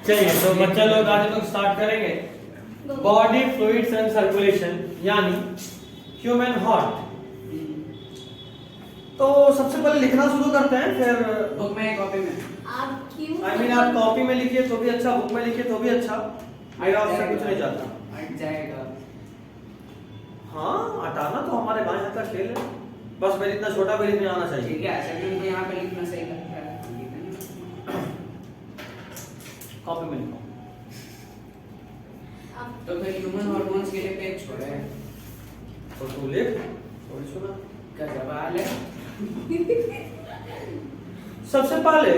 चलिए तो बच्चा लोग आज लोग स्टार्ट करेंगे बॉडी फ्लूइड्स एंड सर्कुलेशन यानी ह्यूमन हार्ट। तो सबसे पहले लिखना शुरू करते हैं, फिर बुक में कॉपी में आप क्यों आप कॉपी में लिखिए तो भी अच्छा, बुक में लिखिए तो भी अच्छा, मेरा आपसे कुछ नहीं जाता। हट जाएगा। हाँ, हटाना तो हमारे बाएं हाथ का खेल है, बस मेरे इतना छोटा भी लिखने आना चाहिए। ठीक है, असाइनमेंट को यहाँ पे लिखना सही लगता है। कॉपी में लिखो। तो फिर ह्यूमन हार्मोन्स के लिए पेज छोड़े तो तू लिख, थोड़ी सुना। क्या सवाल है? सबसे पहले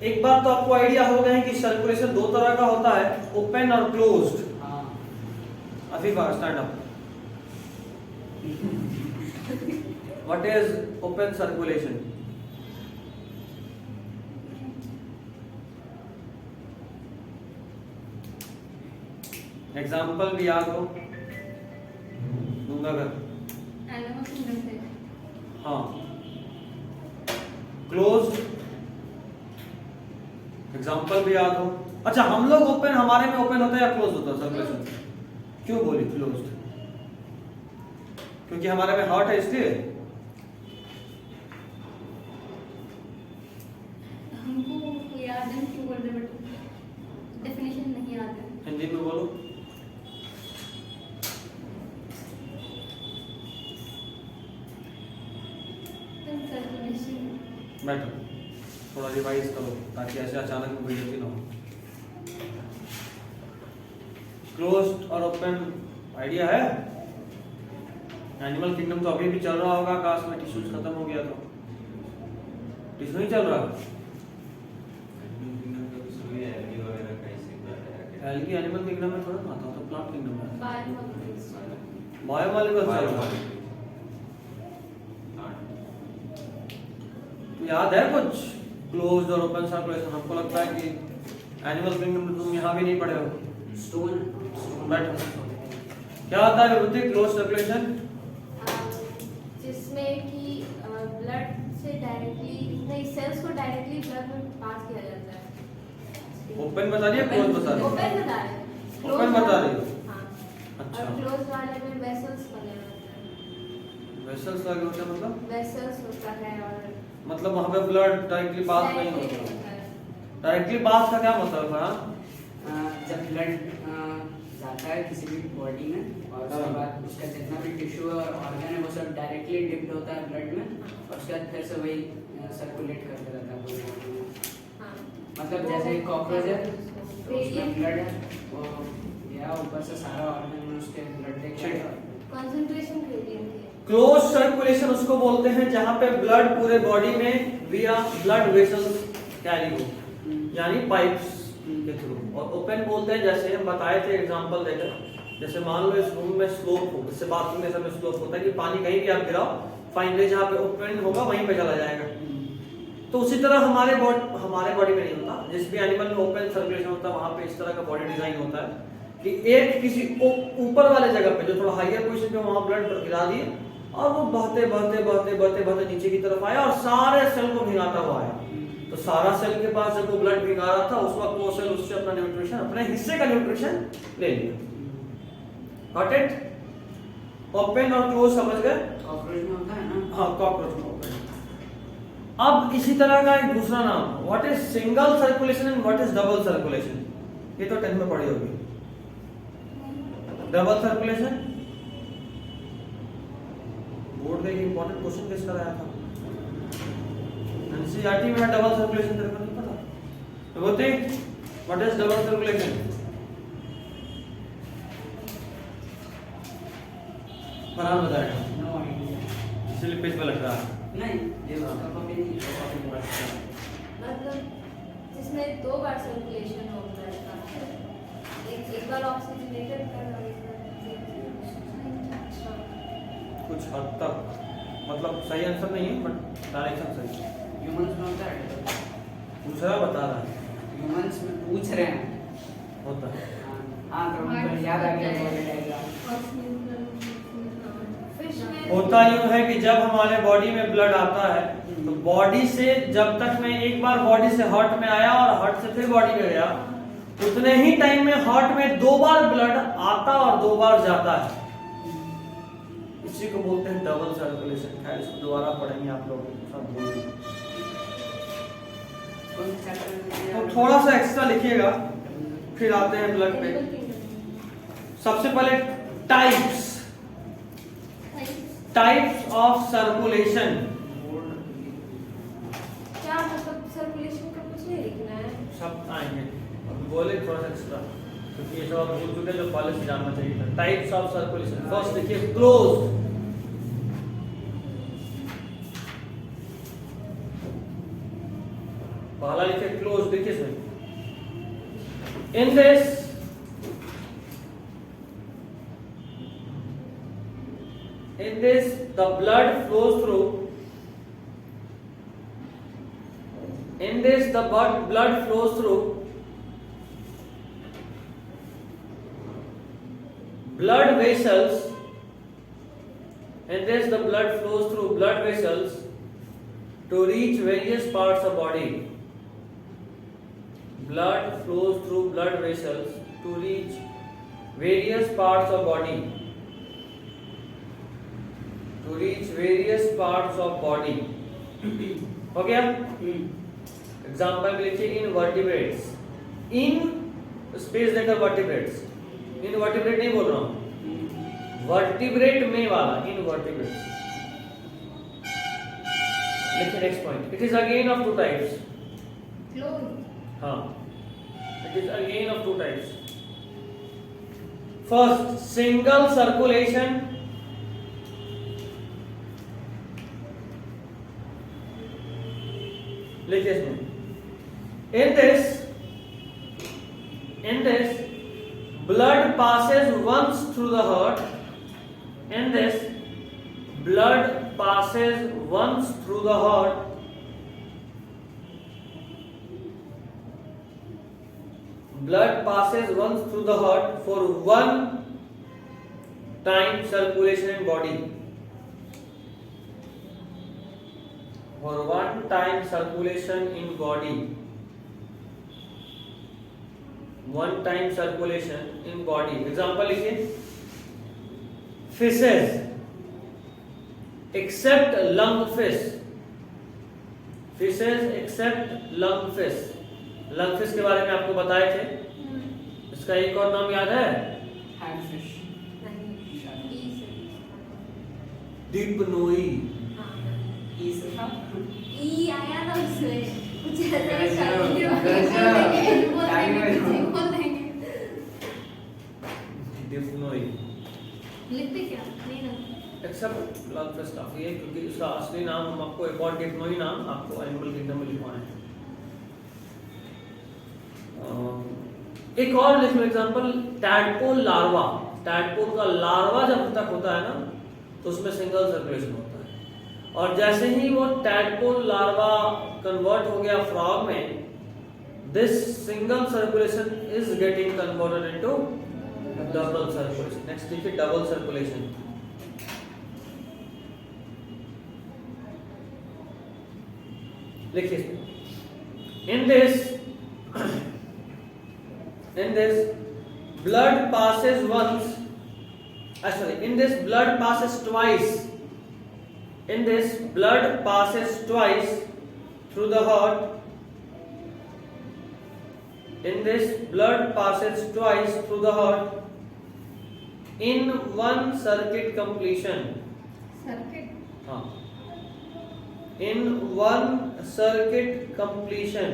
एक बात तो आपको आइडिया हो गया है कि सर्कुलेशन दो तरह का होता है, ओपन और क्लोज्ड। हाँ। Afifa stand up. What is open circulation? Example भी याद हो दूंगा अगर। हाँ, क्लोज्ड एग्जाम्पल भी याद हो। अच्छा, हम लोग ओपन, हमारे में ओपन होता है या क्लोज होता है सर्कुलेशन? क्यों बोली क्लोज्ड? क्योंकि हमारे में हार्ट है इसलिए। हमको याद है क्यों बोल रहे, बट डेफिनेशन नहीं याद है। हिंदी में बोलो। सर्कुलेशन बैठो, थोड़ा रिवाइज करो ताकि ऐसे अचानक में बेइज्जती ना हो। क्लोज्ड और ओपन आइडिया है? एनिमल किंगडम तो अभी भी चल रहा होगा, काश में टिश्यूज खत्म हो गया तो। टिश्यू नहीं चल रहा? एल्गी एनिमल किंगडम में थोड़ा ना आता, तो प्लांट किंगडम में बायोमॉलिक्यूल चल रहा है। तो याद है कुछ क्लोज्ड और ओपन सर्कुलेशन? हमको लगता है कि एनिमल किंगडम में तुम यहाँ भी नहीं पढ़े हो। स्टोन बैठो, क्या होता है विभूति क्लोज सर्कुलेशन? जिसमें कि ब्लड से डायरेक्टली नहीं, सेल्स को डायरेक्टली ब्लड में पास किया जाता है। ओपन बता रही है, क्लोज बता रही है? ओपन बता रहे हैं। ओपन बता रही हो? हाँ। अच्छा। और क्लोज वाले में वेसल्स वगैरह होता है। वेसल्स लगे होते हैं मतलब? वेसल्स होता है और मतलब वहाँ पे ब्लड डायरेक्टली पास नहीं होता। डायरेक्टली पास का क्या मतलब है? जब ब्लड जाता है किसी भी बॉडी में और उसके बाद उसका जितना भी टिश्यू और ऑर्गन है वो सब डायरेक्टली डिप्ड होता है ब्लड में और उसके बाद फिर से वही सर्कुलेट करते रहता है पूरी बॉडी में। हाँ। मतलब जैसे एक कॉकरोच है तो उसमें Gradient। ब्लड है वो या ऊपर से सारा ऑर्गन में उसके ब्लड देखेगा। कंसंट्रेशन ग्रेडियंट है। क्लोज सर्कुलेशन उसको बोलते हैं जहाँ पे ब्लड पूरे बॉडी में विया ब्लड वेसल्स कैरी हो, यानी पाइप्स के थ्रू। और ओपन बोलते हैं, जैसे हम बताए थे एग्जांपल देकर, जैसे मान लो इस रूम में स्लोप हो, जैसे बाथरूम में सब में स्लोप होता है कि पानी कहीं भी आप गिराओ, फाइनली जहाँ पे ओपन होगा वहीं पे चला जाएगा। तो उसी तरह हमारे बॉडी में नहीं होता। जिस भी एनिमल में ओपन सर्कुलेशन होता है वहाँ पे इस तरह का बॉडी डिजाइन होता है कि एक किसी ऊपर वाले जगह पे जो थोड़ा हाईयर पोजीशन पे वहाँ ब्लड गिरा दिए और वो बहते बहते बहते बहते बहते नीचे की तरफ आया और सारे सेल को भिगाता हुआ आया। तो सारा सेल के पास जब वो ब्लड भिगा रहा था उस वक्त वो सेल उससे अपना न्यूट्रिशन, अपने हिस्से का न्यूट्रिशन ले लिया। Got it? ओपन और क्लोज समझ गए? कॉकरोच में होता है ना? हाँ, कॉकरोच में ओपन। अब इसी तरह का एक दूसरा नाम, what is single circulation and what is double circulation? ये तो 10th में पढ़ी होगी। डबल सर्कुलेशन बोर्ड का इंपॉर्टेंट क्वेश्चन किस कराया था? एनसीईआरटी में डबल सर्कुलेशन तेरे को नहीं पता? तो बोलते what is double circulation? Farhan बताएगा, नो आइडिया। इसलिए पेज पे लग रहा है। नहीं, ये उसका कॉपी नहीं है। मतलब जिसमें दो बार सर्कुलेशन हो ब्लड का, एक बार ऑक्सीजनेटेड कर और एक बार कुछ हद तक, मतलब सही आंसर नहीं है बट डायरेक्शन सही है। ह्यूमंस में होता है। दूसरा बता रहा है ह्यूमंस में पूछ रहे हैं। होता है। हाँ तो हमको याद आ गया वो डायग्राम। फिश होता यूं है कि जब हमारे बॉडी में ब्लड आता है तो बॉडी से जब तक मैं एक बार बॉडी से हार्ट में आया और हार्ट से फिर बॉडी में गया, उतने ही टाइम में हार्ट में 2 बार ब्लड आता और 2 बार जाता है। इसी को बोलते हैं डबल सर्कुलेशन। खैर इसको दोबारा पढ़ेंगे आप लोग सब भूल गए। कौन सा चैप्टर तो थोड़ा सा एक्स्ट्रा लिखिएगा, फिर आते हैं ब्लड पे। सबसे पहले टाइप्स ऑफ सर्कुलेशन। क्या मतलब सर्कुलेशन का कुछ नहीं लिखना है? सब आएंगे, अभी बोले थोड़ा सा एक्स्ट्रा, क्योंकि ये सब आप भूल चुके जो पहले से जानना चाहिए था। टाइप्स ऑफ सर्कुलेशन, फर्स्ट देखिए क्लोज्ड। पहला लिखिए क्लोज, देखिए इसमें in this the blood flows through, in this the blood flows through blood vessels, in this the blood flows through blood vessels to reach various parts of body. Blood flows through blood vessels to reach various parts of body. To reach various parts of body. हो गया? Example में लिखिए invertebrates. In space देकर vertebrates, invertebrate नहीं बोल रहा हूं, vertebrate में वाला इनवर्टिब्रेट्स। लिखिए next point, it is again of 2 types. हाँ, it is again of 2 types. First, single circulation. लिखिए इसमें, in this blood passes once through the heart. In this blood passes once through the heart. Blood passes once through the heart for 1 time circulation in body. For 1 time circulation in body. 1 time circulation in body. Example लिखिए, fishes except lungfish. Fishes except lungfish. Lungfish के बारे में आपको बताए थे। इसका एक और नाम याद है? हैगफिश। डिप्नोई। ई से था? ई आया ना उसमें कुछ डिप्नोई। लिखते क्या नहीं ना? एक्सेप्ट लंगफिश काफी है, क्योंकि इसका असली नाम हम आपको एक और डिप्नोई नाम आपको एनिमल किंगडम में लिखवाए हैं। एक और लिख लो एग्जांपल, टैडपोल लार्वा। टैडपोल का लार्वा जब तक होता है ना तो उसमें सिंगल सर्कुलेशन होता है, और जैसे ही वो टैडपोल लार्वा कन्वर्ट हो गया फ्रॉग में, this single circulation is getting converted into double circulation. Next देखिए डबल सर्कुलेशन। लिखिए, in this blood passes once, in this blood passes twice. In this blood passes twice through the heart. In this blood passes twice through the heart in 1 circuit completion. Circuit? हाँ, in 1 circuit completion.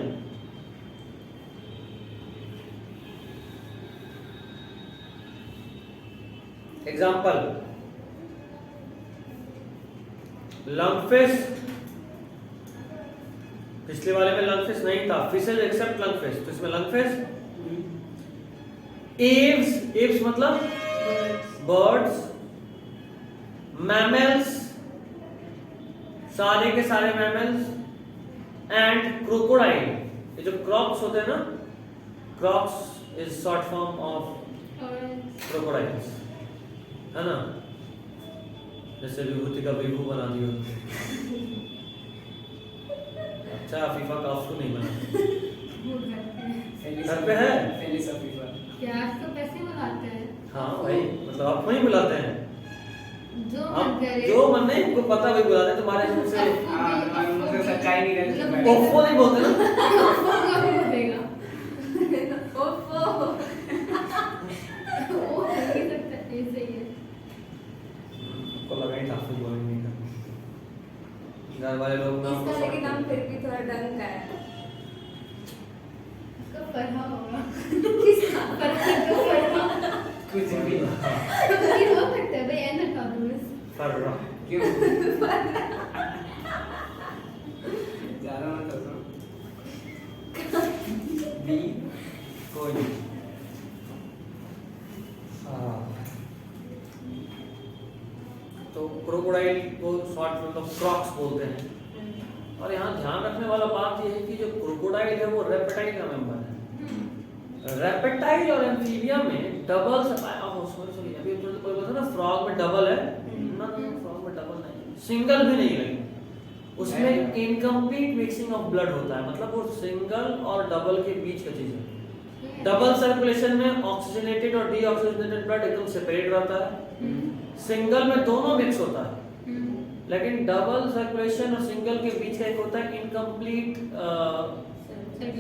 Example, lungfish, पिछले वाले में lungfish नहीं था, fishes accept lungfish, तो इसमें lungfish. Aves मतलब birds, mammals, सारे के सारे मैमल्स, एंड क्रोकोडाइल। ये जो क्रॉक्स होते हैं ना, Crocs is short form of crocodiles, है ना। जैसे विभूति का विभू बना दियो। अच्छा फीफा का उसको नहीं बना। वो घर पे है। घर पे है? फेलिस फीफा। प्याज तो कैसे बनाते हैं? हाँ भाई मतलब आप वही बुलाते हैं। जो मन आप करे। जो मन नहीं हमको पता वही बुलाते हैं तुम्हारे मुंह से। हाँ, तुम्हारे मुंह से सच्चाई नहीं रहती मतलब भाई। ओफो नहीं बोलते ना। बोलेगा। ओफो वो नहीं सकता ऐसे ही है। को लगा ही था आपको बोलेंगे का। घर वाले लोग ना इसका लेकिन नाम फिर भी थोड़ा ढंग का है। उसका फरहा होगा। किसका? फरहा तो फरहा। कुछ भी। ये हो सकता है भाई एंड हटा दो बस। फर्रा। क्यों? ज़्यादा मत हंसो। बी कोई नहीं। हाँ। तो क्रोकोडाइल को शॉर्ट में मतलब क्रॉक्स बोलते हैं। और यहाँ ध्यान रखने वाला बात यह है कि जो क्रोकोडाइल है वो रेप्टाइल का मेंबर है। रेप्टाइल और एम्फीबिया में डबल सॉरी अभी कोई बोलता ना फ्रॉग में डबल है ना, फ्रॉग में डबल नहीं, सिंगल भी नहीं लगी। उसमें इनकम्प्लीट मिक्सिंग ऑफ ब्लड होता है, मतलब वो सिंगल और डबल के बीच का चीज है। डबल सर्कुलेशन में ऑक्सीजनेटेड और डीऑक्सीजनेटेड ब्लड एकदम सेपरेट रहता है। सिंगल में दोनों मिक्स होता है, लेकिन डबल सर्कुलेशन और सिंगल के बीच का एक होता है इनकम्प्लीट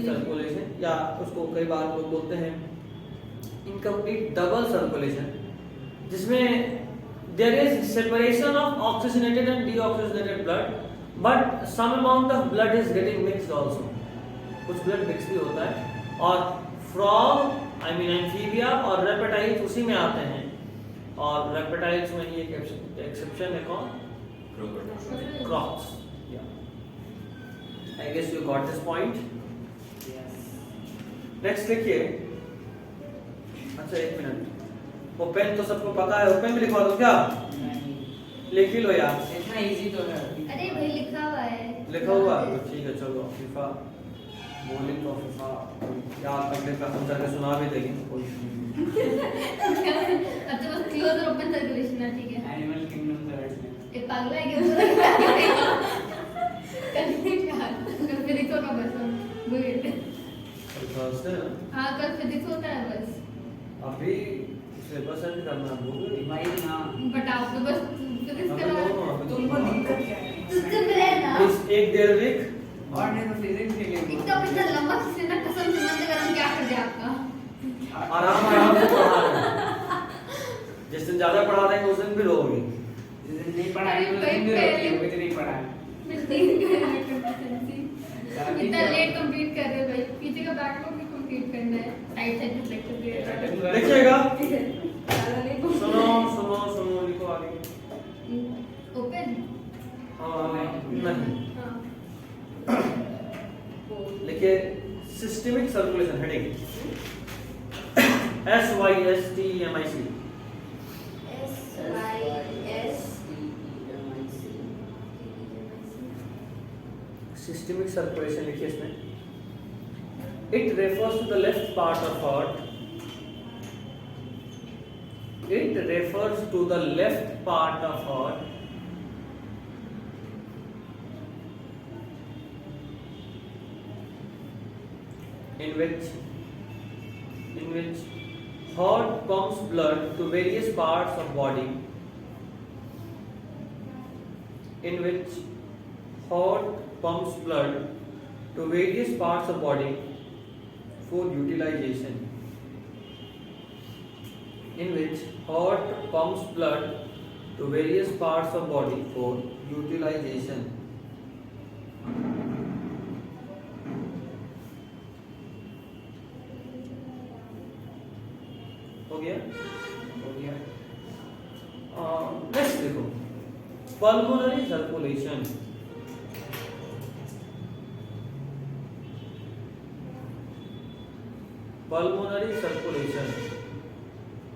सर्कुलेशन, या उसको कई बार लोग बोलते हैं इनकम्प्लीट डबल सर्कुलेशन, जिसमें there is separation of oxygenated and deoxygenated blood but some amount of blood is getting mixed also, कुछ ब्लड मिक्स भी होता है। और फ्रॉग आई मीन एम्फीबिया और रेप्टाइल्स उसी में आते हैं, और रेप्टाइल्स में ही एक एक्सेप्शन है कौन? Crocs. I guess you got this point. Next लिखिए। अच्छा एक मिनट, ओपन तो सबको पता है, ओपन भी लिखवा दो क्या? लिख ही लो यार, इतना इजी तो है। अरे भाई लिखा हुआ है। लिखा हुआ तो ठीक है। चलो फीफा बोलिंग तो फीफा याद करके कसम करके सुना भी देगी कोई। अच्छा बस क्लोज और ओपन सर्कुलेशन है, ठीक है। एनिमल किंगडम का वर्ड में। ये पागल है क्या? कल फिजिक्स होगा बस हम बुलेट। थर्सडे ना, हाँ कल फिजिक्स होता है बस। अभी सिलेबस एंड करना भूल गई भाई ना। बट आप तो बस फिजिक्स अभी करा। दोनों, अभी तुमको दोनों। दिक्कत क्या है? चुप रहना। इस एक डेढ़ वीक और नहीं तो फिजिक्स के लिए इतना इतना लंबा से ना कसम से मन अगर हम क्या कर दे आपका। आराम आराम से पढ़ा रहे हैं। जिस दिन ज्यादा पढ़ा रहे हैं उस दिन भी रोगे। जिस दिन नहीं पढ़ा है उस दिन भी रोती है, मुझे नहीं पढ़ा है। इतना लेट कंप्लीट कर रहे हैं भाई, पीछे का बैकलॉग भी कंप्लीट करना है, साइड साइड में लेक्चर दिया है। लिखिएगा, ज़्यादा नहीं बोल- सुनो सुनो सुनो, लिखो आगे। ओपन। हाँ नहीं, हाँ लिखिए systemic circulation heading SYSTEMIC। Systemic circulation लिखिए इसमें। It refers to the left part of heart. It refers to the left part of heart in which heart pumps blood to various parts of body, in which heart pumps blood to various parts of body for utilization, in which heart pumps blood to various parts of body for utilization. हो गया? हो गया। Next देखो, pulmonary circulation. Pulmonary circulation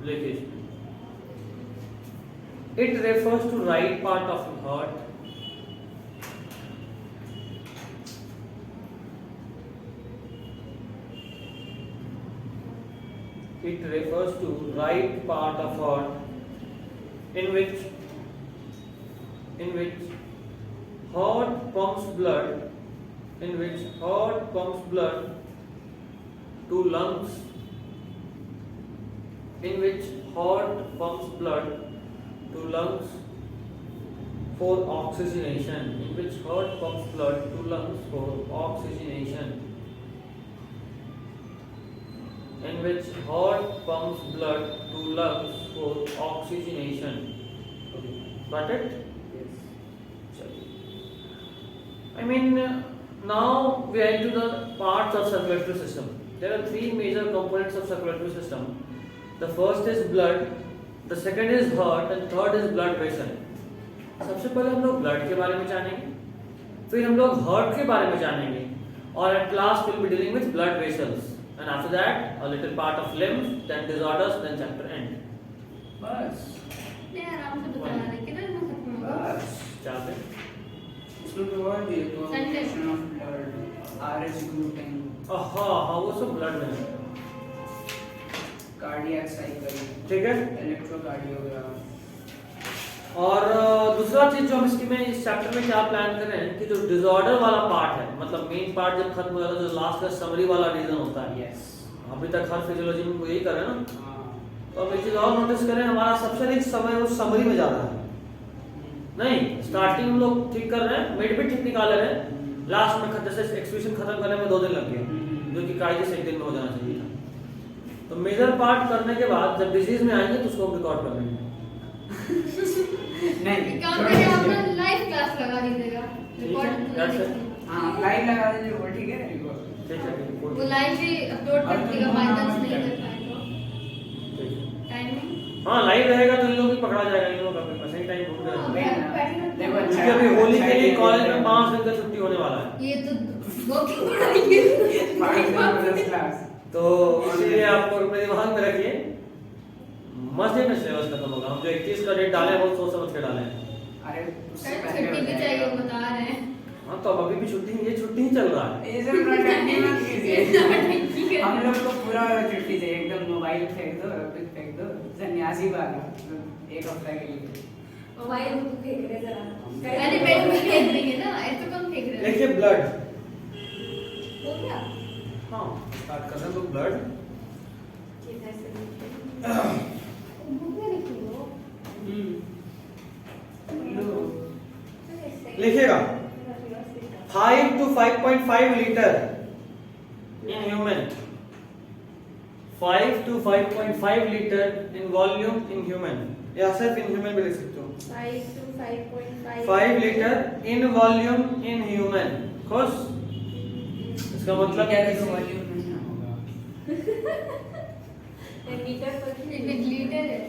लिखिए। It refers to right part of heart. It refers to right part of heart in which in which heart pumps blood to lungs, for oxygenation, Got it? Yes. I mean, now we are into the parts of circulatory system. There are three major components of circulatory system. The first is blood, the second is heart, and third is blood vessel. सबसे पहले हम लोग blood के बारे में जानेंगे, फिर हम लोग हार्ट के बारे में जानेंगे, और at last we'll be dealing with blood vessels, and after that a little part of limbs, then disorders, then chapter end. बस नहीं आराम से बता रहे किधर ना खत्म होगा बस चाहते इसमें तो और भी है Sunday. Coefficient of blood RH gluten हाँ वो सब ब्लड में है, कार्डियक साइकिल ठीक है। इलेक्ट्रोकार्डियोग्राम और दूसरा चीज जो हम इसकी में इस चैप्टर में क्या प्लान कर रहे हैं कि जो डिसऑर्डर वाला पार्ट है, मतलब मेन पार्ट जब खत्म हो जाता है, जो लास्ट का समरी वाला रीजन होता है, यस अभी तक हर फिजियोलॉजी में यही कर रहे हैं ना, हाँ तो अब एक चीज और नोटिस करें, हमारा सबसे अधिक समय उस समरी में जा रहा है। नहीं, स्टार्टिंग हम लोग ठीक कर रहे हैं, मिड भी ठीक निकाल रहे हैं, लास्ट में जैसे एक्सप्रेशन खत्म करने में 2 दिन लग गए, जो कि कायदे से 1 दिन में हो जाना चाहिए था। तो मेजर पार्ट करने के बाद जब डिजीज में आएंगे तो उसको हम रिकॉर्ड कर लेंगे। नहीं काम करके अपना लाइव क्लास लगा दीजिएगा रिकॉर्ड that's it. हाँ लाइव लगा दीजिए वो ठीक है रिकॉर्ड ठीक है, वो लाइव भी अपलोड कर देगा, बाय चांस नहीं कर पाए तो ठीक है। टाइमिंग हाँ लाइव रहेगा तो इन लोग भी पकड़ा जाएगा, इन लोग का सही टाइम ढूंढ रहे हैं, देखो क्योंकि अभी होली के लिए कॉलेज में 5 दिन का छुट्टी होने वाला है, ये तो वर्किंग पढ़ाई क्लास तो इसलिए आपको अपने दिमाग में रखिए, मस्जिद में सिलेबस खत्म होगा। हम जो 21 का डेट डाले हैं वो सोच समझ के डाले हैं। अरे उससे सर पहले छुट्टी भी चाहिए बता रहे हैं हाँ तो अब अभी भी छुट्टी ही चल रहा है। ये सब नौटंकी मत कीजिए। हम लोग को पूरा छुट्टी चाहिए, एकदम मोबाइल फेंक दो, कुछ फेंक दो, सन्यासी वाला 1 हफ्ता के लिए। मोबाइल फेंक रहे जरा अरे पेट में फेंक देंगे ना, ऐसे कम फेंक रहे हैं। देखिए ब्लड, हो गया हाँ स्टार्ट कर रहे हैं तो ब्लड, बुक में लिखी हो लो लिखिएगा 5 to 5.5 litre in human, 5 to 5.5 litre in volume in human, या सिर्फ in human भी लिख सकते हो, 5 to 5.5 5 litre in volume in human। खुश, इसका मतलब क्या देखो वॉल्यूम नहीं ना होगा। मीटर पर ये भी लीटर है,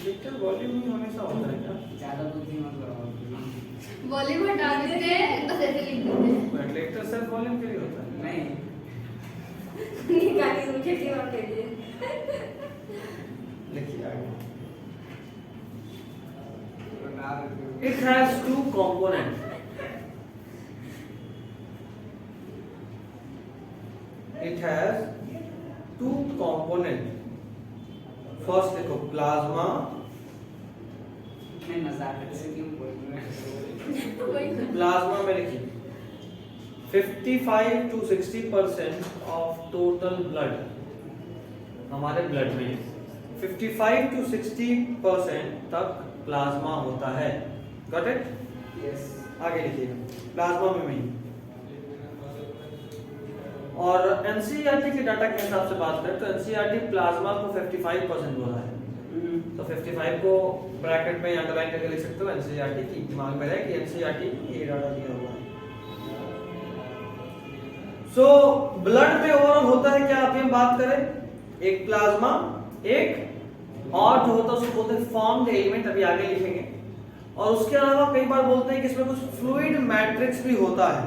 लीटर वॉल्यूम नहीं होने से होता है क्या? ज्यादा बुद्धि मत लगाओ। वॉल्यूम हटा देते हैं बस ऐसे लिख देते हैं। लीटर सिर्फ वॉल्यूम के लिए होता है। नहीं निकाली मुझे की और दे दिए लिखिए आगे। बना दो। It has 2 components. It has 2 components. First देखो प्लाज्मा, मैं नजाकत से क्यों बोल रहा हूँ? प्लाज्मा में लिखिए 55 to 60% of total blood, हमारे ब्लड में 55 to 60% तक प्लाज्मा होता है। Got it? यस आगे लिखिएगा प्लाज्मा में भी। और एनसीईआरटी के डाटा के हिसाब से बात करें तो एनसीईआरटी प्लाज्मा को 55% बोला है, तो 55 को ब्रैकेट में अंडरलाइन करके लिख सकते हो, एनसीईआरटी की दिमाग में रहे कि एनसीईआरटी ये डाटा दिया हुआ है। सो ब्लड में ओवरऑल होता है क्या, अभी हम बात करें एक प्लाज्मा, एक और जो होता है उसको बोलते हैं फॉर्म्ड एलिमेंट, अभी आगे लिखेंगे। और उसके अलावा कई बार बोलते हैं कि इसमें कुछ फ्लूइड मैट्रिक्स भी होता है,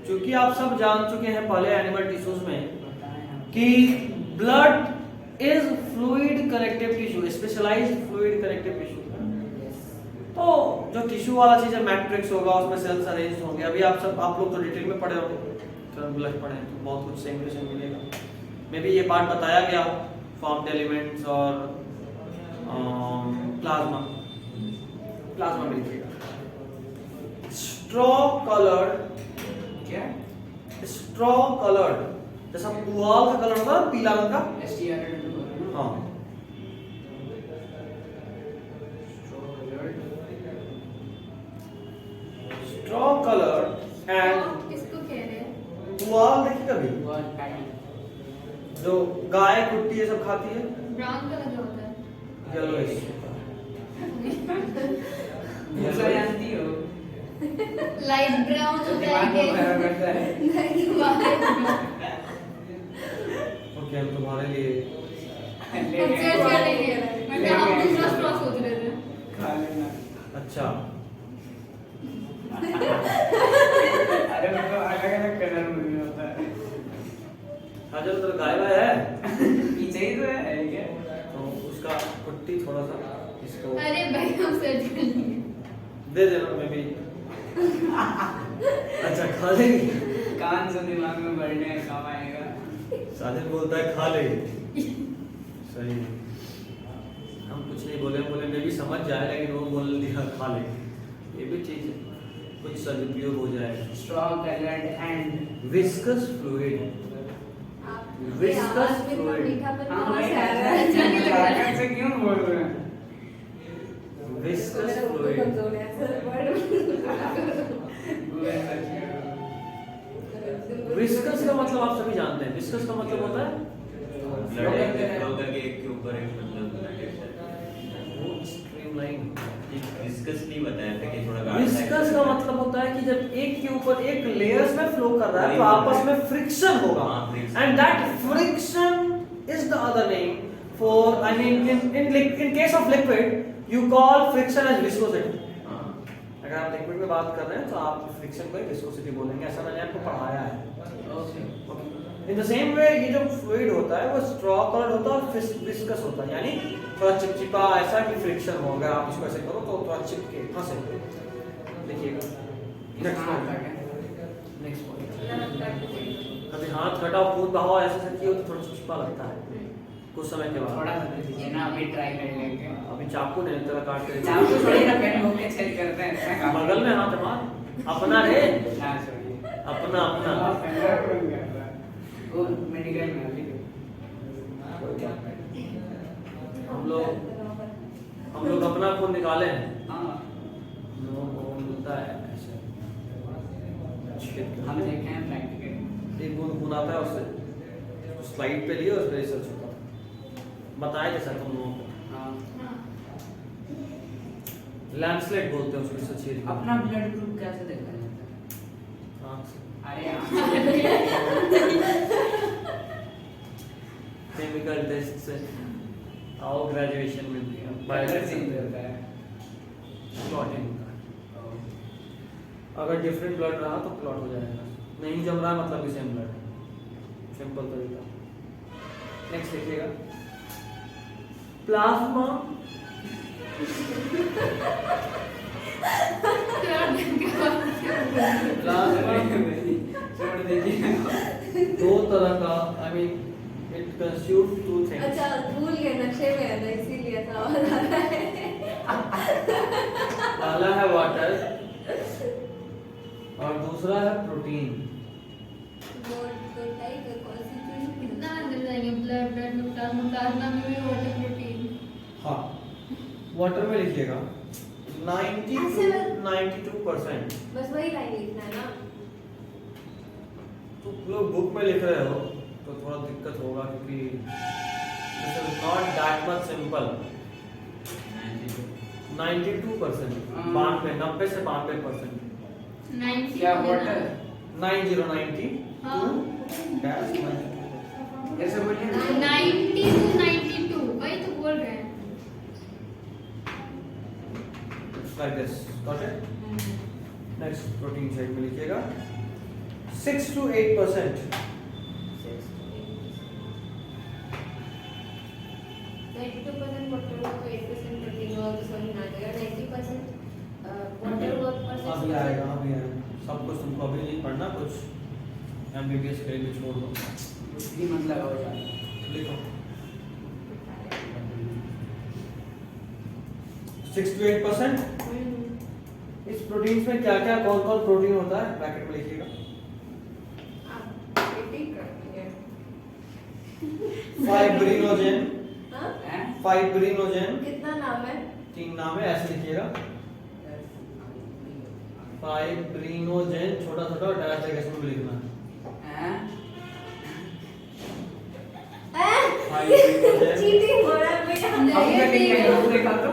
क्योंकि आप सब जान चुके हैं पहले एनिमल टिश्यूज में कि blood is fluid connective tissue, specialized fluid connective tissue. तो जो टिश्यू वाला चीज है मैट्रिक्स होगा, उसमें सेल्स अरेंज होंगे। अभी आप लोग तो डिटेल में पढ़े होंगे, ब्लड पढ़े तो बहुत कुछ इंग्लिश में मिलेगा, मे बी ये पार्ट बताया गया हो फॉर्म्ड एलिमेंट्स और प्लाज्मा। प्लाज्मा में लिखिएगा। स्ट्रॉ कलर्ड, क्या स्ट्रॉ कलर्ड, जैसा पुआल का कलर होता है पीला रंग का। STRW हाँ, स्ट्रॉ कलर्ड एंड किसको कह रहे हैं? पुआल देखिए कभी, पैटर्न जो गाय कुट्टी ये सब खाती है, ब्राउन कलर का होता है। येलोइश। भूसा जानती हो लाइट ब्राउन तो होता दिमाग में भरा है करता है नहीं वाइट। ओके, हम तुम्हारे लिए ले हम गए। चर्च क्या लेंगे? मतलब हम दूसरा स्ट्रॉ सोच रहे थे। खा लेना अच्छा अरे मतलब अलग अलग कलर में भी होता है काजल तो गाय वाय है, पीछे ही तो है क्या तो उसका कुट्टी थोड़ा सा इसको अरे भाई हम सर्च कर लेंगे। दे देना मैं भी। अच्छा खा लेगी, कान से दिमाग में बढ़ने का काम आएगा साजिद बोलता है खा लेगी। सही, हम कुछ नहीं बोले, बोले मैं भी समझ जाए, लेकिन वो बोल दिया खा लेगी। ये भी चीज है, कुछ सदुपयोग हो जाएगा। Straw coloured and viscous fluid, आपके Viscous आवाज में fluid. मीठापन हाँ कहाँ भाई से आ रहा है? अच्छा नहीं लग रहा है। ताकत से क्यों बोल रहे हैं विस्कस मेरा मुंह फ्लूइड। कमजोर है, ऐसा word गूगल सर्च विस्कस का मतलब आप सभी जानते हैं, विस्कस का मतलब होता है ब्लड एक फ्लो करके एक के ऊपर एक मतलब वो स्ट्रीमलाइन। डिस्कस नहीं बताया था कि थोड़ा गाढ़ा विस्कस का मतलब होता है कि जब एक के ऊपर एक लेयर्स में फ्लो कर रहा है तो आपस में फ्रिक्शन होगा, हाँ, friction. And that friction is the other name for, I mean in case of liquid you call friction as viscosity. हाँ अगर आप लिक्विड में बात कर रहे हैं तो आप फ्रिक्शन को विस्कोसिटी बोलेंगे, ऐसा मैंने आपको पढ़ाया है। Okay in the same way ये जो फ्लूइड होता है वो स्ट्रॉ कलर्ड होता है और विस्कस होता है, यानी थोड़ा चिपचिपा, ऐसा कि फ्रिक्शन हो, अगर आप इसको ऐसे करो तो थोड़ा चिपके फंसे। देखिएगा नेक्स्ट पॉइंट, नेक्स्ट पॉइंट। कभी हाथ कटा खून बहाव ऐसे से किए हो तो थोड़ा चिपचिपा लगता है कुछ समय के बाद। थोड़ा सा दे दीजिए ना अभी ट्राई कर लेंगे अभी चाकू ने तरह काट कर चाकू थोड़ी ना पेन होके चेक करते हैं इतना काम बगल में हाथ मार, अपना रे, हाँ सॉरी अपना अपना। वो मेडिकल में अभी हम लोग अपना खून निकाले हैं, हाँ हम लोगों को मिलता है ऐसे हम देखे हैं प्रैक्टिकल एक बूंद खून आता है उससे, स्लाइड पे लिए उस पर रिसर्च होता है, बताया जैसा तुम लोगों को। हाँ लैंडस्लाइड बोलते हैं उसको रिसर्च। अपना ब्लड ग्रुप कैसे देखा जाता है आँख से अरे हाँ केमिकल टेस्ट से आओ ग्रेजुएशन में कलर चेंज होता है क्लॉटिंग होता है। अगर डिफरेंट ब्लड रहा तो क्लॉट हो जाएगा, नहीं जम रहा मतलब कि सेम ब्लड है, सिंपल तरीका। नेक्स्ट देखिएगा, प्लाज्मा प्लाज्मा छोड़ दीजिए दो तरह का, I mean it constitute two things. अच्छा भूल गए, नक्शे में है ना इसीलिए था आवाज आ रहा है। पहला है वाटर और दूसरा है प्रोटीन। कितना अंदर जाएंगे? ब्लड में प्लाज्मा में भी वाटर प्रोटीन। हाँ, वाटर में लिखिएगा 90 to 92%। बस वही लाइन लिखना है ना। तो लोग बुक में लिख रहे हो तो थोड़ा दिक्कत होगा क्योंकि this is not that much simple. 92%, 90 से 92%। 90 क्या वाटर 90 हाँ। कैसे बोलिए 90 to 92 वही तो बोल रहे हैं। like this, got it? Next protein side में लिखिएगा 6 to 8%। 92% water हुआ तो 8% protein हुआ तो समझ में आ जाएगा। 90% water हुआ तो अभी आएगा, अभी आएगा। सब कुछ तुमको अभी नहीं पढ़ना, कुछ MBBS के लिए छोड़ दो। कुछ भी मत लगाओ यार लिखो 6 to 8%। प्रोटीन्स में क्या क्या कौन कौन प्रोटीन होता है ब्रैकेट में लिखिएगा। फाइब्रिनोजेन, हैं? फाइब्रिनोजेन कितना नाम है? 3 नाम है, ऐसे लिखिएगा। फाइब्रिनोजेन छोटा छोटा और डैश करके इसमें लिखना है। हैं? फाइब्रिनोजेन चीटिंग हो रहा है भैया। अब क्या ठीक है नाम देखा तो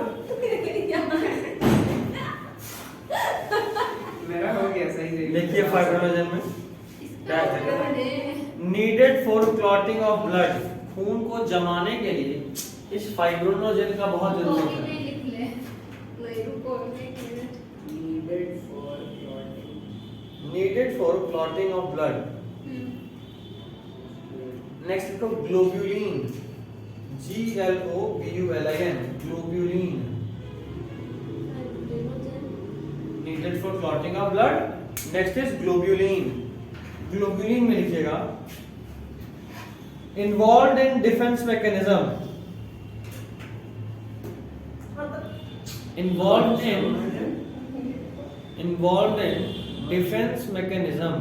मेरा हो गया सही से लिखिए फाइब्रिनोजेन में इसका मतलब needed for clotting of blood, खून को जमाने के लिए इस फाइब्रिनोजेन का बहुत जरूरी कॉपी है। में लिख ले। नहीं रुको, एक मिनट। Needed for clotting needed for clotting of blood. Next लिखो globulin, GLOBULIN, globulin needed for clotting of blood. Next is globulin, globulin में लिखिएगा involved in defence mechanism, involved in defense mechanism,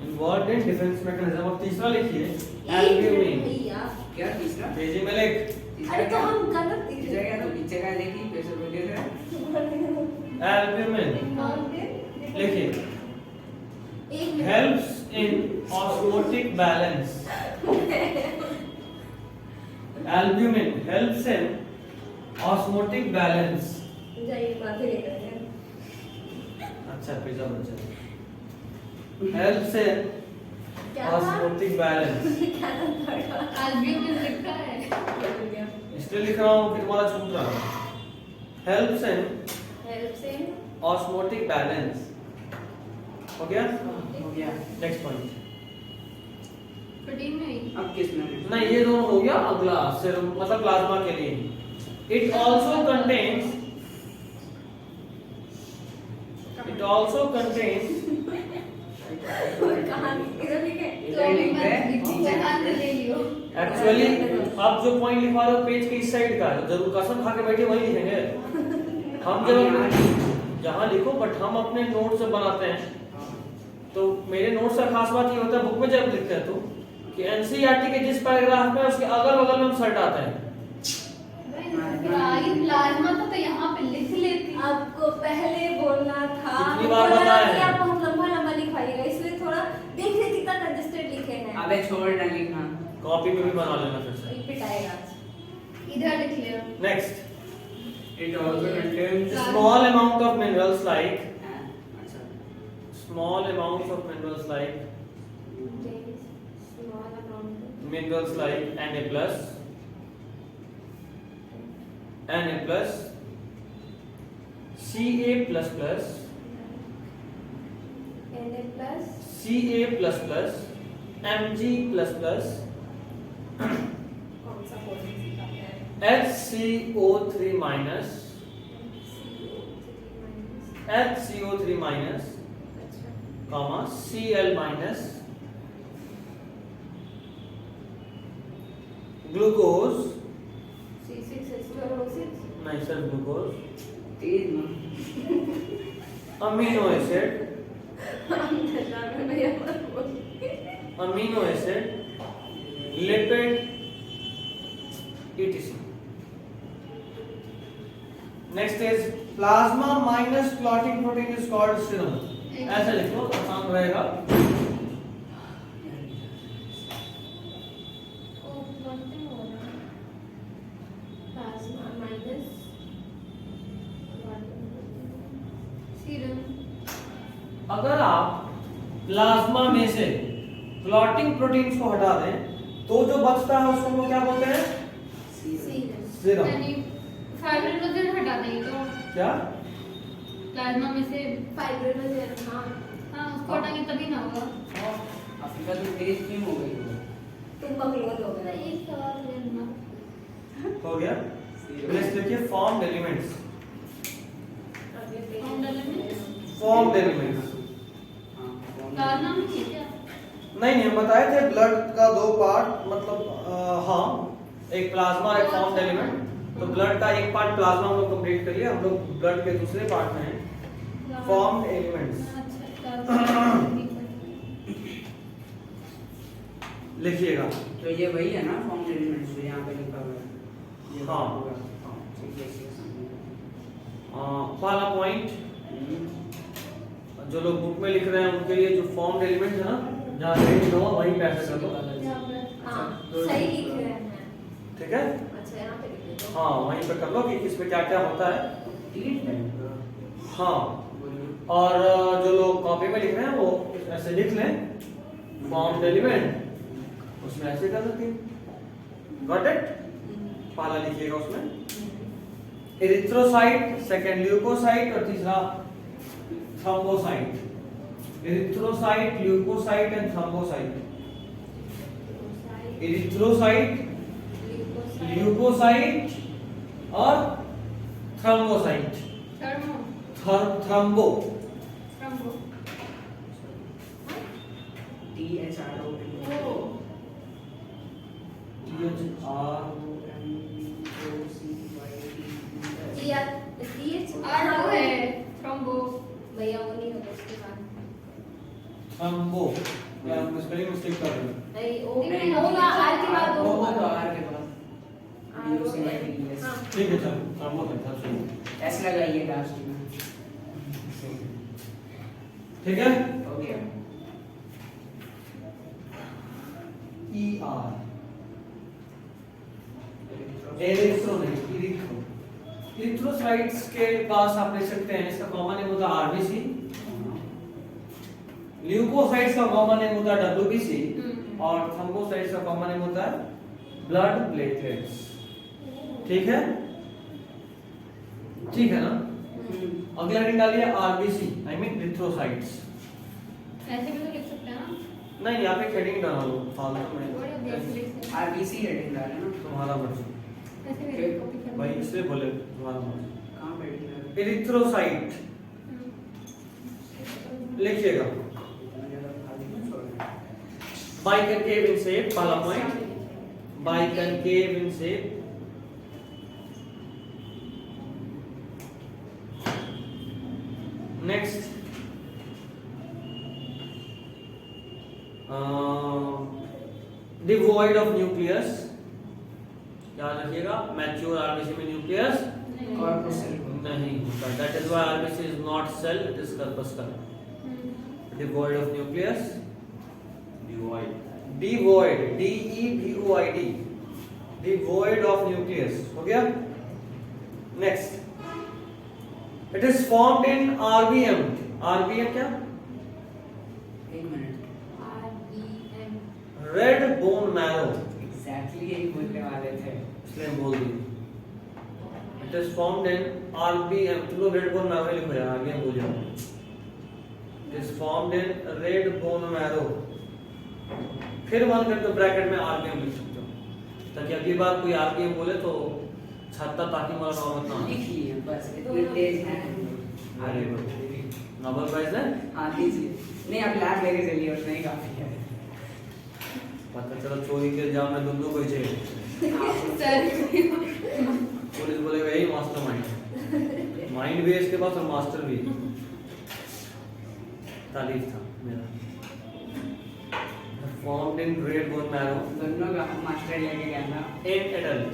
involved in defense mechanism। अब तीसरा लिखिए albumin. भैया, क्या तीसरा तेजी में लिख अरे तो हम गलत तीसरा क्या तो पीछे का देखी पैसे बोले थे एल्ब्यूमिन लिखिए एक minute. helps in osmotic balance, albumin helps in osmotic balance। जाइए माथे लेकर के। अच्छा पिज्जा बच्चा helps in क्या था? osmotic balance। क्या नाम था? एल्ब्यूमिन लिखा है। इसलिए लिख रहा हूँ कि तुम्हारा छूट रहा है। helps in हेल्प से osmotic balance। हो गया? हो गया नेक्स्ट पॉइंट। प्रोटीन में ही। अब किस में नहीं ये दोनों हो गया, अगला सिर्फ मतलब प्लाज्मा के लिए। इट ऑल्सो कंटेन्स कहाँ इधर लिखे? तो अभी मत हाथ ले लियो। एक्चुअली आप जो पॉइंट लिखवा रहे हो पेज के इस साइड का है, जरूर कसम खा के बैठे वही लिखेंगे हम। जब जहाँ लिखो बट हम अपने नोट से बनाते हैं, तो मेरे नोट्स का खास बात ये होता है बुक में जब लिखते हैं तो कि एनसीईआरटी के जिस पैराग्राफ में उसके अगल बगल में हम सट आते हैं। ये प्लाज्मा तो यहाँ पे लिख लेती। आपको पहले बोलना था। कितनी बार बोला बताया कि है? आप हम लंबा लंबा लिखवाइएगा, इसलिए थोड़ा देख ले कितना कंजेस्टेड लिखे हैं। अबे छोड़ ना लिखना कॉपी पे भी बना लेना फिर से। रिपीट आएगा आज। इधर लिख ले। Next it also contains small amount of minerals like अच्छा small amounts of minerals like Small amount. minerals like Na plus, Ca plus plus, Na plus. Ca plus plus, Mg plus plus, कौन सा coding सिखाते हैं? HCO3 minus, HCO3 minus, comma Cl minus, glucose, C6H12O6. नहीं sir glucose, तेज ना amino acid, हम दशा में भैया मत बोल। Amino acid, lipid, etc। Next is plasma minus clotting protein is called serum. ऐसे लिखो आसान रहेगा। Plasma minus serum. अगर आप प्लाज्मा में से क्लॉटिंग प्रोटीन्स को हटा दें तो जो बचता है उसको वो क्या बोलते हैं? serum. सीरम। यानी फाइब्रिनोजेन हटा देंगे तो क्या? प्लाज्मा में से। Fibrinogen, हाँ। हाँ उसको हटाएंगे तभी ना होगा। अफ्रीका तो तेज क्यों हो गई वो तुम कमजोर हो गए। एक सवाल लेना। हो गया। नेक्स्ट देखिए formed elements. Formed elements plasma में ही क्या? नहीं हम बताए थे ब्लड का 2 पार्ट मतलब हाँ एक प्लाज्मा और एक फॉर्म्ड एलिमेंट। तो ब्लड का एक पार्ट प्लाज्मा हम लोग कंप्लीट कर लिया। हम लोग ब्लड के दूसरे पार्ट में हैं फॉर्म्ड एलिमेंट्स। लिखिएगा। तो ये वही है ना फॉर्म एलिमेंट्स जो यहाँ पे लिखा हुआ है ये हाँ। पूरा। हाँ, ठीक है, इसे समझ पहला पॉइंट गया। जो लोग बुक में लिख रहे हैं उनके लिए जो फॉर्म्ड एलिमेंट है ना, जहाँ रेंज हो वहीं पे ऐसे कर दो, हाँ सही लिख रहे हैं। ठीक है। अच्छा यहाँ पे लिख दो। हाँ वहीं पे कर लो कि इसमें क्या क्या होता है। तीन टाइप का हाँ, बोलिए। और जो लोग कॉपी में लिख रहे हैं वो ऐसे लिख लें फॉर्म्ड एलिमेंट, उसमें ऐसे कर सकते हैं। Got it. पहला लिखिएगा उसमें एरिथ्रोसाइट, सेकंड ल्यूकोसाइट और तीसरा thrombocyte. Erythrocyte, leukocyte and thrombocyte. Erythrocyte, leukocyte और थ्रोम्बोसाइट। थ्रोम्बो THRO भैया वो नहीं होगा उसके बाद। थ्रोम्बो या हम स्पेलिंग मिस्टेक कर रहे हैं। नहीं वो नहीं, होगा आर के बाद वो होगा। तो आर के बाद DOCYTES। हाँ। ठीक है चलो थ्रोम्बो का था सुनो। एस लगाइए लास्ट में। ठीक है। हो गया। ER एरिथ्रो नहीं, इरिथ्रो। इरिथ्रोसाइट्स के पास आप देख सकते हैं इसका कॉमन नेम होता है आरबीसी। ल्यूकोसाइट्स का कॉमन नेम होता है डब्ल्यूबीसी और थ्रोम्बोसाइट्स का कॉमन नेम होता है ब्लड प्लेटलेट्स। ठीक है, ठीक है ना। अगला हेडिंग डालिए आरबीसी, आई मीन इरिथ्रोसाइट्स। ऐसे भी तो लिख सकते हैं ना। नहीं यहाँ पे हेडिंग डालो फालतू में, RBC हेडिंग डाले ना। तुम्हारा मर्जी ऐसे भी कॉपी कर भाई, इसलिए बोले तुम्हारा मर्जी। कहाँ पे हेडिंग डाले? इरिथ्रोसाइट लिखिएगा बाइकनकेव इन शेप। पहला point biconcave in shape. Next devoid of nucleus. याद रखिएगा मैच्योर आरबीसी में न्यूक्लियस Corpuscle। नहीं होता। That is why RBC is not cell, it is corpuscle। Devoid of nucleus, divide devoid DEVOID, devoid of nucleus हो गया। Next it is formed in RBM। RBM क्या? एक मिनट। RBM red bone marrow, exactly यही बोलने वाले थे। इसलिए बोल दी। It is formed in RBM। तुम लोग रेड बोन मैरो लिखो यार, RBM बोल जाओ। It is formed in red bone marrow. फिर वन कर तो ब्रैकेट में RBM लिख सकते हो, ताकि अगली बार कोई RBM बोले तो छत्ता ताकि मारा नॉर्मल ना। लिखिए बस, इतने तेज हैं। अरे नोबेल प्राइज है। हाँ दीजिए। नहीं आप लैब लेके चलिए, उतना ही काफी है। पता चला चोरी के इल्जाम में दुंदू कोई जेल, सर पुलिस बोलेगा यही मास्टरमाइंड। माइंड भी है इसके पास और मास्टर भी। तारीफ था मेरा। Formed in red bone marrow दोनों का मास्टर लेके गया था। In adult.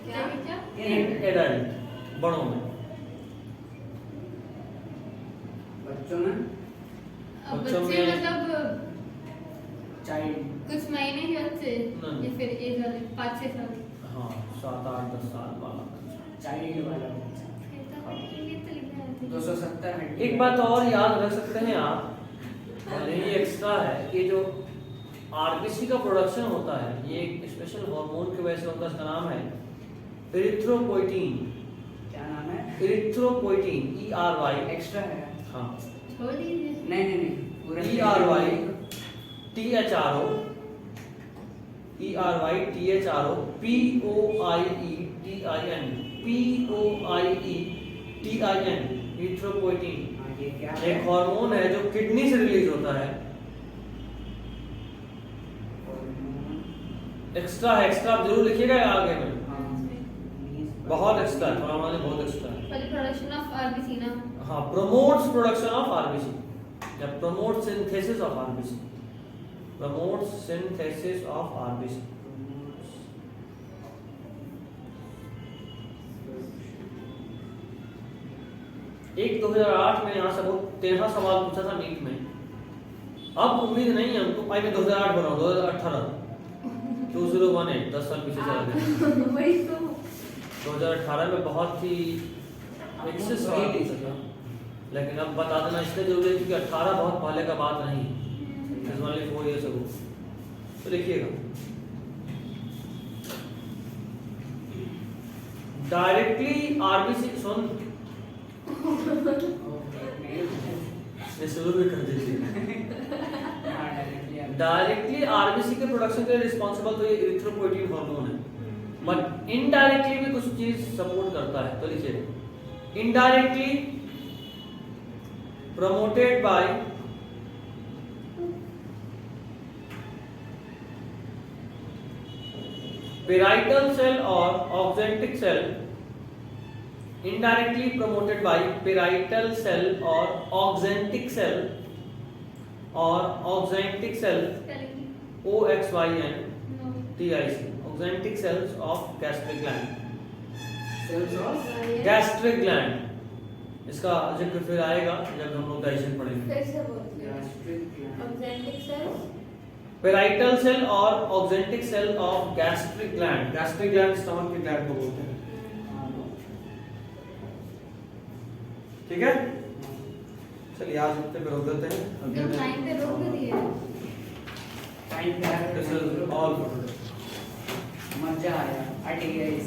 क्या क्या इन एडल्ट बड़ों में। बच्चों में अब बच्चों बच्चे में- मतलब चाइल्ड कुछ महीने के बच्चे नहीं। या फिर एज वाले 5-6 साल हाँ 7, 8, 10 साल वाला। चाइल्ड वाला बच्चा। 270 हड्डी। एक बात और याद रख सकते हैं आप, और ये एक्स्ट्रा है कि जो आरबीसी का प्रोडक्शन होता है ये एक स्पेशल हार्मोन की वजह से होता है। इसका नाम है इरिथ्रोपोइटीन। क्या नाम है? इरिथ्रोपोइटीन ERY। एक्स्ट्रा है? हाँ छोड़ दीजिए। नहीं पूरा ERY THRO POIETIN इरिथ्रोपोइटीन हाँ, ये क्या है? एक हार्मोन है जो किडनी से रिलीज होता है। एक्स्ट्रा है, एक्स्ट्रा आप जरूर लिखिएगा आगे में। हाँ, बहुत एक्स्ट्रा है, थोड़ा माने बहुत एक्स्ट्रा है। For the production of RBC ना। हाँ, promotes production of RBC या promotes synthesis of RBC, promotes synthesis of RBC। एक 2008 में यहाँ से बहुत 13 सवाल पूछा था नीट में। अब उम्मीद नहीं है हमको, भाई मैं 2008 बनाऊँ 2018 2018 10 साल पीछे चला गया। वही तो। 2018 में बहुत ही एक्सेस सवाल पूछा था, लेकिन अब बता देना इसलिए जरूरी है क्योंकि 18 बहुत पहले का बात नहीं, इस वाले 4 years ago। तो लिखिएगा डायरेक्टली आरबीसी, सुन ये शुरू भी कर दीजिए। डायरेक्टली आरबीसी के प्रोडक्शन के लिए रिस्पॉन्सिबल तो ये इरिथ्रोपोइटिन हार्मोन है, बट इनडायरेक्टली भी कुछ चीज सपोर्ट करता है। तो लिखिए indirectly promoted by parietal cell or axontic cell, indirectly promoted by parietal cell or axontic cell or axontic cell, OXYNTIC, axontic cells of gastric gland, Cells of gastric gland। इसका जिक्र फिर आएगा जब हम लोग डाइजेशन पढ़ेंगे। फिर से बोलते हैं gastric gland। Oxyntic cells, parietal cell और oxyntic cell of gastric gland. Gastric gland stomach के ग्लैंड को बोलते हैं, ठीक है। चलिए आज इतने पे रोक देते हैं। जब टाइम पे रोक दिए। टाइम पे this is all for today. मजा आया, अट गया इसी